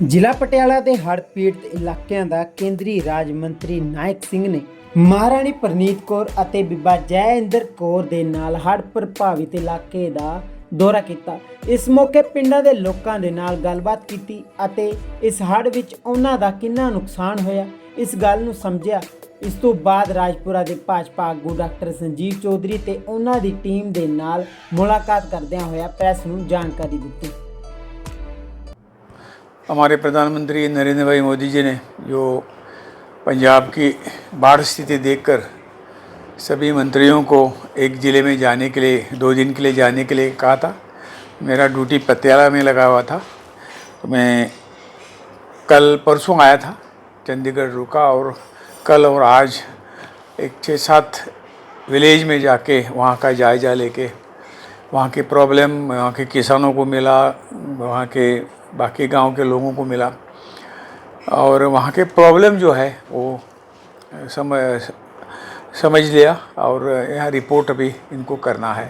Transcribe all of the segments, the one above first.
ਜ਼ਿਲ੍ਹਾ ਪਟਿਆਲਾ ਦੇ ਹੜ੍ਹ ਪੀੜਤ ਇਲਾਕਿਆਂ ਦਾ ਕੇਂਦਰੀ ਰਾਜ ਮੰਤਰੀ ਨਾਇਕ ਸਿੰਘ ਨੇ ਮਹਾਰਾਣੀ ਪ੍ਰਨੀਤ ਕੌਰ ਅਤੇ ਬੀਬਾ ਜੈਇੰਦਰ ਕੌਰ ਦੇ ਨਾਲ ਹੜ੍ਹ ਪ੍ਰਭਾਵਿਤ ਇਲਾਕੇ ਦਾ ਦੌਰਾ ਕੀਤਾ। ਇਸ ਮੌਕੇ ਪਿੰਡਾਂ ਦੇ ਲੋਕਾਂ ਦੇ ਨਾਲ ਗੱਲਬਾਤ ਕੀਤੀ ਅਤੇ ਇਸ ਹੜ੍ਹ ਵਿੱਚ ਉਹਨਾਂ ਦਾ ਕਿੰਨਾ ਨੁਕਸਾਨ ਹੋਇਆ ਇਸ ਗੱਲ ਨੂੰ ਸਮਝਿਆ। ਇਸ ਤੋਂ ਬਾਅਦ ਰਾਜਪੁਰਾ ਦੇ ਭਾਜਪਾ ਆਗੂ ਡਾਕਟਰ ਸੰਜੀਵ ਚੌਧਰੀ ਤੇ ਉਹਨਾਂ ਦੀ ਟੀਮ ਦੇ ਨਾਲ ਮੁਲਾਕਾਤ करदਿਆਂ ਹੋਇਆ ਪ੍ਰੈਸ ਨੂੰ ਜਾਣਕਾਰੀ ਦਿੱਤੀ। हमारे प्रधानमंत्री नरेंद्र भाई मोदी जी ने जो पंजाब की बाढ़ स्थिति देखकर सभी मंत्रियों को एक ज़िले में जाने के लिए 2 दिन के लिए जाने के लिए कहा था। मेरा ड्यूटी पटियाला में लगा हुआ था, तो मैं कल परसों आया था, चंडीगढ़ रुका और कल और आज एक 6-7 विलेज में जाके वहाँ का जायज़ा लेके वहाँ की प्रॉब्लम वहाँ के किसानों को मिला, वहाँ के बाकी गांव के लोगों को मिला और वहाँ के प्रॉब्लम जो है वो समझ लिया और यहाँ रिपोर्ट अभी इनको करना है।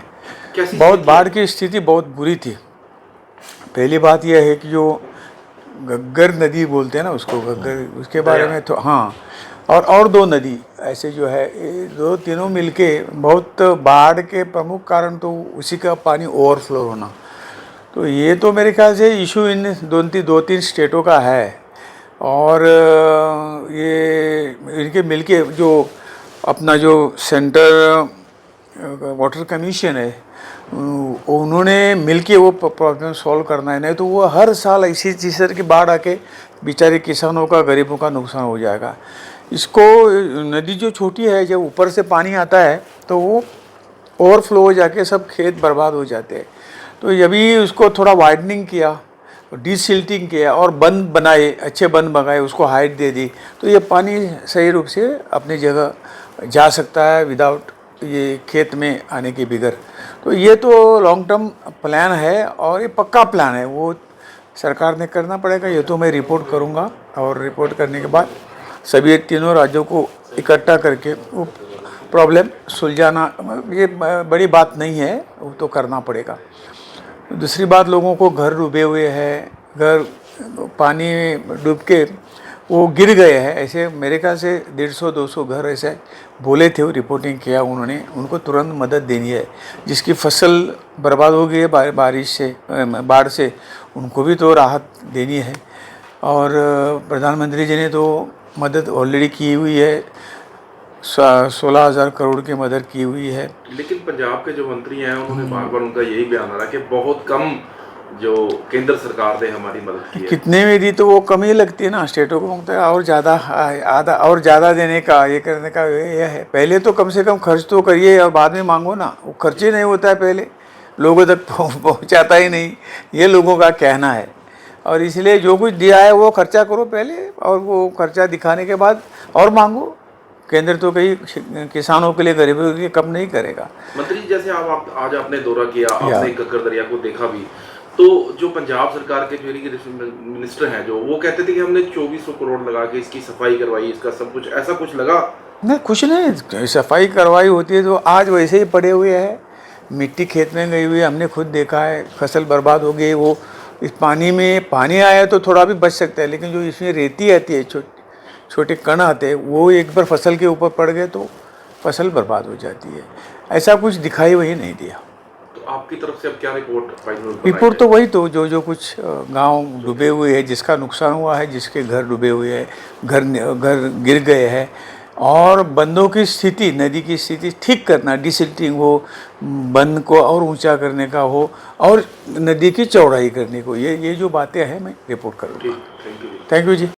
बहुत बाढ़ की स्थिति बहुत बुरी थी। पहली बात यह है कि जो घग्गर नदी बोलते हैं ना उसको घग्गर, उसके बारे में तो हाँ, और 2 नदी ऐसे जो है ये तीनों मिलके बहुत बाढ़ के प्रमुख कारण तो उसी का पानी ओवरफ्लो होना। तो ये तो मेरे ख्याल से इशू इन 2-3 स्टेटों का है और ये इनके मिलके जो अपना जो सेंटर वाटर कमीशन है उन्होंने मिलके वो प्रॉब्लम सॉल्व करना है, नहीं तो वो हर साल इसी तरह की बाढ़ आके बेचारे किसानों का गरीबों का नुकसान हो जाएगा। इसको नदी जो छोटी है जब ऊपर से पानी आता है तो वो ओवरफ्लो हो जाके सब खेत बर्बाद हो जाते हैं। तो अभी उसको थोड़ा वाइडनिंग किया, डीसिल्टिंग किया और बंद बनाए, अच्छे बंद बनाए, उसको हाइट दे दी तो ये पानी सही रूप से अपनी जगह जा सकता है विदाउट ये खेत में आने के बगैर। तो ये तो लॉन्ग टर्म प्लान है और ये पक्का प्लान है, वो सरकार ने करना पड़ेगा। ये तो मैं रिपोर्ट करूँगा और रिपोर्ट करने के बाद सभी तीनों राज्यों को इकट्ठा करके वो प्रॉब्लम सुलझाना ये बड़ी बात नहीं है, वो तो करना पड़ेगा। दूसरी बात, लोगों को घर डूबे हुए हैं, घर पानी डूब के वो गिर गए हैं, ऐसे मेरे ख्याल से 150-200 घर ऐसे बोले थे, वो रिपोर्टिंग किया उन्होंने, उनको तुरंत मदद देनी है। जिसकी फसल बर्बाद हो गई है बारिश से बाढ़ से उनको भी तो राहत देनी है और प्रधानमंत्री जी ने तो मदद ऑलरेडी की हुई है, 16,000 करोड़ की मदद की हुई है। लेकिन पंजाब के जो मंत्री हैं उन्होंने बार बार उनका यही बयान आ रहा है कि बहुत कम जो केंद्र सरकार ने हमारी मदद की है। कितने में दी तो वो कम ही लगती है ना, स्टेटों को और ज़्यादा आधा और ज़्यादा देने का ये करने का ये है। पहले तो कम से कम खर्च तो करिए और बाद में मांगो ना, वो खर्च ही नहीं होता है, पहले लोगों तक पहुँचाता ही नहीं, ये लोगों का कहना है। और इसलिए जो कुछ दिया है वो खर्चा करो पहले और वो खर्चा दिखाने के बाद और मांगो। केंद्र तो कई किसानों के लिए गरीबों के लिए कम नहीं करेगा। मंत्री जैसे आप आज आपने दौरा किया, आपने घग्गर दरिया को देखा भी, तो जो पंजाब सरकार के जो इरिगेशन मिनिस्टर हैं जो वो कहते थे कि हमने 2400 करोड़ लगा के इसकी सफाई करवाई, इसका सब कुछ, ऐसा कुछ लगा? नहीं, कुछ नहीं, सफाई करवाई होती है तो आज वैसे ही पड़े हुए हैं, मिट्टी खेत में गई हुई है, हमने खुद देखा है, फसल बर्बाद हो गई। वो इस पानी में पानी आया तो थोड़ा भी बच सकता है, लेकिन जो इसमें रेती आती है, छोटे कण आते हैं, वो एक बार फसल के ऊपर पड़ गए तो फसल बर्बाद हो जाती है। ऐसा कुछ दिखाई वही नहीं दिया। तो आपकी तरफ से अब क्या रिपोर्ट? रिपोर्ट तो वही तो जो कुछ गांव डूबे हुए हैं, जिसका नुकसान हुआ है, जिसके घर डूबे हुए हैं, घर गिर गए हैं और बंदों की स्थिति, नदी की स्थिति ठीक करना, डिसिल्टिंग हो, बंद को और ऊंचा करने का हो और नदी की चौड़ाई करने को, ये जो बातें हैं मैं रिपोर्ट करूँगा। Thank you ji.